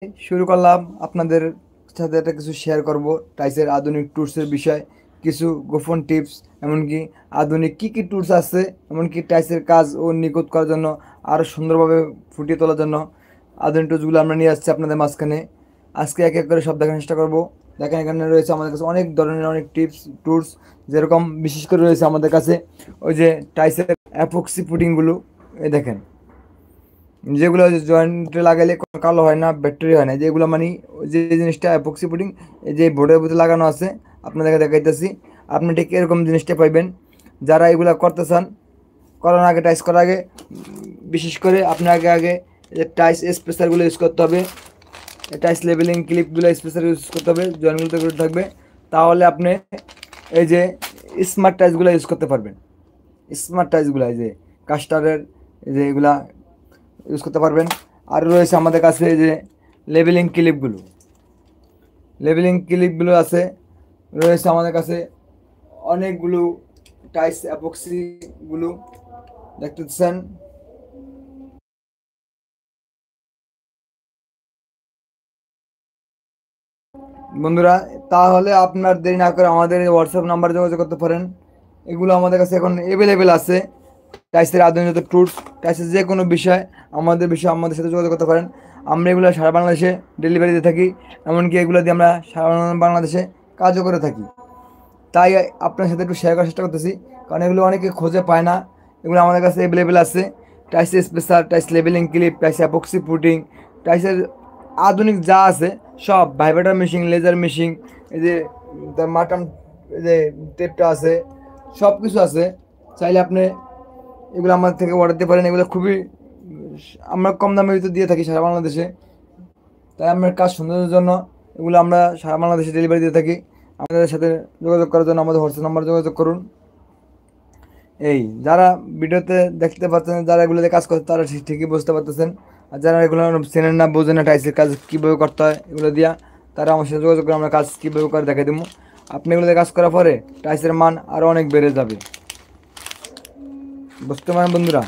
শুরু করলাম আপনাদের সাথে একটা কিছু শেয়ার করব টাইসের আধুনিক টুলসের বিষয়, কিছু গোপন টিপস, এমনকি আধুনিক কী কী টুলস আছে, এমনকি টাইসের কাজ ও নিখুঁত করার জন্য আরও সুন্দরভাবে ফুটিয়ে তোলার জন্য আধুনিক টুলসগুলো আমরা নিয়ে আসছি আপনাদের মাঝখানে। আজকে এক এক করে সব দেখার চেষ্টা করব। দেখেন এখানে রয়েছে আমাদের কাছে অনেক ধরনের অনেক টিপস টুলস, যেরকম বিশেষ করে রয়েছে আমাদের কাছে ওই যে টাইসের অ্যাপক্সি পুডিংগুলো। এই দেখেন, যেগুলো জয়েন্টে লাগাইলে কোনো কালো হয় না, ব্যাটারি হয় না, যেগুলো মানে যে জিনিসটা অ্যাপক্সি পুডিং এই যে বোর্ডের ভিতরে লাগানো আছে আপনাদেরকে দেখাইতেছি। আপনি ঠিক এরকম জিনিসটা পাইবেন। যারা এগুলো করতে চান, করার আগে টাইস করার আগে বিশেষ করে আপনি আগে আগে যে টাইস স্পেসারগুলো ইউজ করতে হবে, টাইস লেবেলিং ক্লিপগুলো স্পেসার ইউজ করতে হবে, জয়েন্টগুলো করে থাকবে। তাহলে আপনি এই যে স্মার্ট টাইসগুলো ইউজ করতে পারবেন। স্মার্ট টাইসগুলো এই যে কাস্টারের এই যে এগুলা ইউজ করতে পারবেন। আর রয়েছে আমাদের কাছে এই যে লেবেলিং ক্লিপগুলো, লেবেলিং ক্লিপগুলো আছে, রয়েছে আমাদের কাছে অনেকগুলো টাইস অ্যাপক্সিগুলো দেখতেছেন। বন্ধুরা, তাহলে আপনার দেরি না করে আমাদের হোয়াটসঅ্যাপ নাম্বারে যোগাযোগ করতে পারেন। এগুলো আমাদের কাছে এখন অ্যাভেলেবেল আছে। টাইসের আধুনিক টুলস, টাইসের যে কোনো বিষয় আমাদের বিষয়ে আমাদের সাথে যোগাযোগ করতে পারেন। আমরা এগুলো সারা বাংলাদেশে ডেলিভারি দিয়ে থাকি, এমনকি এগুলো দিয়ে আমরা সারা বাংলাদেশে কাজও করে থাকি। তাই আপনার সাথে একটু শেয়ার করার চেষ্টা করতেছি, কারণ এগুলো অনেকে খোঁজে পায় না। এগুলো আমাদের কাছে অ্যাভেলেবেল আছে। টাইস স্পেশাল, টাইস লেবেলিং ক্লিপ, টাইস অ্যাপক্সি পুটিং, টাইসের আধুনিক যা আছে সব, ভাইব্রেটর মেশিন, লেজার মেশিন, এই যে মাটাম, এই যে টেপটা আছে, সব কিছু আছে। চাইলে আপনি এগুলো আমার থেকে অর্ডার দিতে পারেন। এগুলো খুবই আমরা কম দামে ভিতরে দিয়ে থাকি সারা বাংলাদেশে। তাই আমার কাজ সৌন্দর্যের জন্য এগুলো আমরা সারা বাংলাদেশে ডেলিভারি দিয়ে থাকি। আমাদের সাথে যোগাযোগ করার জন্য আমাদের হোয়াটসঅ্যাপ নাম্বার যোগাযোগ করুন। এই যারা ভিডিওতে দেখতে পাচ্ছেন, যারা এগুলোতে কাজ করছে তারা ঠিকই বুঝতে পারতেছেন। আর যারা এগুলো চেনেন না, বোঝেন না টাইসের কাজ কীভাবে করতে হয় এগুলো দিয়া, তারা আমার সাথে যোগাযোগ করে আমরা কাজ কীভাবে করে দেখাই দেবো। আপনি এগুলোতে কাজ করার পরে টাইসের মান আরও অনেক বেড়ে যাবে, বুঝতে পারেন বন্ধুরা।